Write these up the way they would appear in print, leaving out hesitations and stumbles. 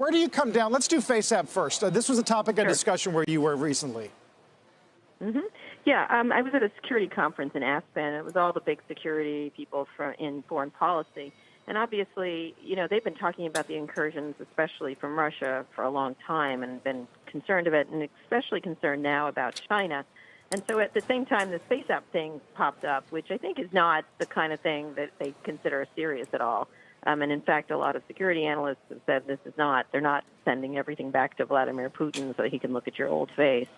Where do you come down? Let's do FaceApp first. This was a topic of discussion where you were recently. Yeah, I was at a security conference in Aspen. It was all the big security people in foreign policy. And obviously, they've been talking about the incursions, especially from Russia, for a long time and been concerned of it, and especially concerned now about China. And so at the same time, this FaceApp thing popped up, which I think is not the kind of thing that they consider serious at all. And in fact, a lot of security analysts have said they're not sending everything back to Vladimir Putin so he can look at your old face.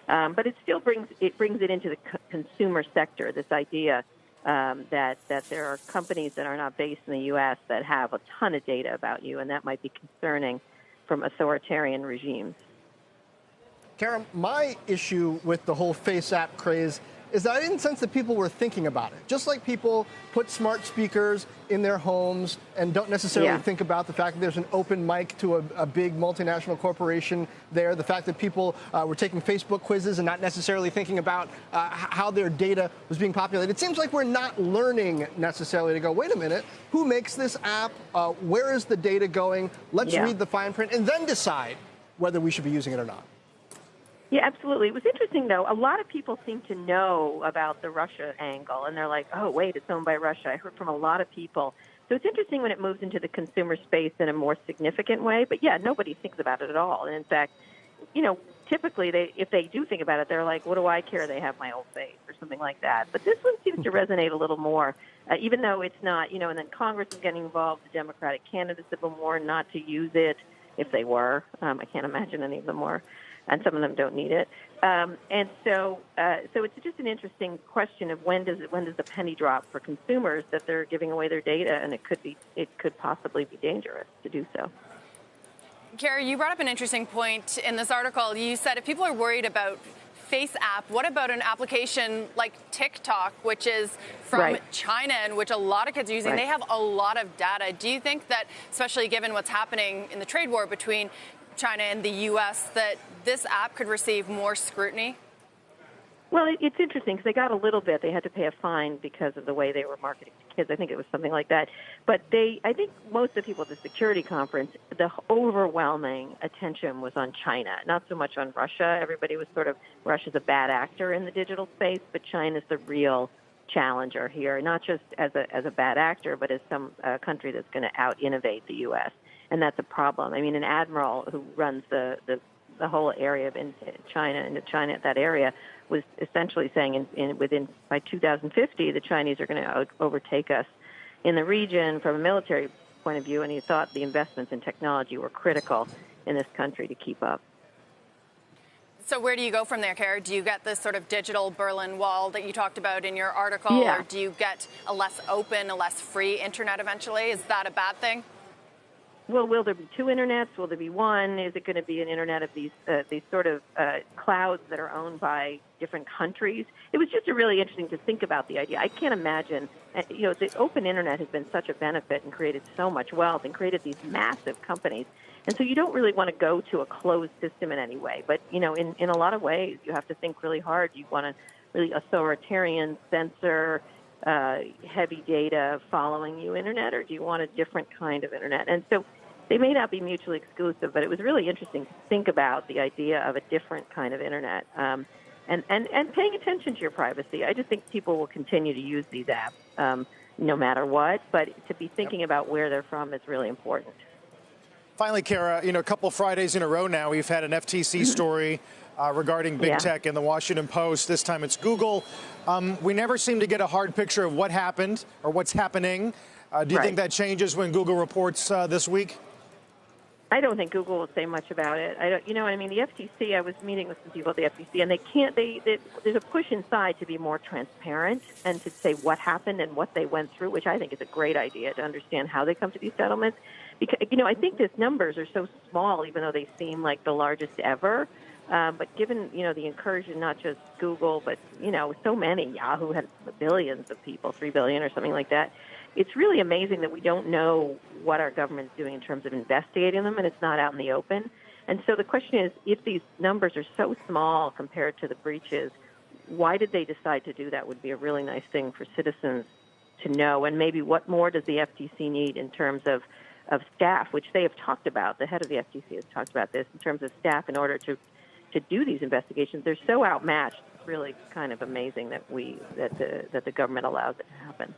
But it still brings it into the consumer sector, this idea that there are companies that are not based in the U.S. that have a ton of data about you, and that might be concerning from authoritarian regimes. Kara, my issue with the whole FaceApp craze is that I didn't sense that people were thinking about it. Just like people put smart speakers in their homes and don't necessarily think about the fact that there's an open mic to a big multinational corporation there, the fact that people were taking Facebook quizzes and not necessarily thinking about how their data was being populated. It seems like we're not learning necessarily to go, wait a minute, who makes this app? Where is the data going? Let's read the fine print and then decide whether we should be using it or not. Yeah, absolutely. It was interesting, though. A lot of people seem to know about the Russia angle, and they're like, oh, wait, it's owned by Russia. I heard from a lot of people. So it's interesting when it moves into the consumer space in a more significant way. But, yeah, nobody thinks about it at all. And, in fact, typically if they do think about it, they're like, what do I care? They have my old face or something like that. But this one seems to resonate a little more, even though it's not, and then Congress is getting involved. The Democratic candidates have been warned not to use it if they were. I can't imagine any of them were. And some of them don't need it, and so it's just an interesting question of when does the penny drop for consumers that they're giving away their data, and it could possibly be dangerous to do so. Kara, you brought up an interesting point in this article. You said if people are worried about FaceApp, what about an application like TikTok, which is from China and which a lot of kids are using? They have a lot of data. Do you think that, especially given what's happening in the trade war between China and the U.S., that this app could receive more scrutiny? Well, it's interesting because they got a little bit. They had to pay a fine because of the way they were marketing to kids. I think it was something like that. But I think most of the people at the security conference, the overwhelming attention was on China, not so much on Russia. Everybody was sort of, Russia's a bad actor in the digital space, but China's the real challenger here, not just as a bad actor, but as some country that's going to out-innovate the U.S., and that's a problem. I mean, an admiral who runs the whole area of China, that area, was essentially saying by 2050, the Chinese are going to overtake us in the region from a military point of view, and he thought the investments in technology were critical in this country to keep up. So where do you go from there, Kara? Do you get this sort of digital Berlin Wall that you talked about in your article, or do you get a less open, a less free internet eventually? Is that a bad thing? Well, will there be two internets? Will there be one? Is it going to be an internet of these sort of clouds that are owned by different countries? It was just really interesting to think about the idea. I can't imagine, the open internet has been such a benefit and created so much wealth and created these massive companies. And so you don't really want to go to a closed system in any way. But, in a lot of ways, you have to think really hard. You want a really authoritarian, censor, heavy data following you internet, or do you want a different kind of internet? And so they may not be mutually exclusive, but it was really interesting to think about the idea of a different kind of internet and paying attention to your privacy. I just think people will continue to use these apps no matter what, but to be thinking about where they're from is really important. Finally, Kara, a couple Fridays in a row now, we've had an FTC story regarding big tech in the Washington Post. This time it's Google. We never seem to get a hard picture of what happened or what's happening. Do you think that changes when Google reports this week? I don't think Google will say much about it. The FTC, I was meeting with some people at the FTC, and they can't, there's a push inside to be more transparent and to say what happened and what they went through, which I think is a great idea to understand how they come to these settlements. Because, I think these numbers are so small, even though they seem like the largest ever. But given, the incursion, not just Google, but, so many, Yahoo had billions of people, 3 billion or something like that. It's really amazing that we don't know what our government's doing in terms of investigating them, and it's not out in the open. And so the question is, if these numbers are so small compared to the breaches, why did they decide to do that would be a really nice thing for citizens to know. And maybe what more does the FTC need in terms of staff, which they have talked about. The head of the FTC has talked about this in terms of staff in order to do these investigations. They're so outmatched. It's really kind of amazing that the government allows it to happen.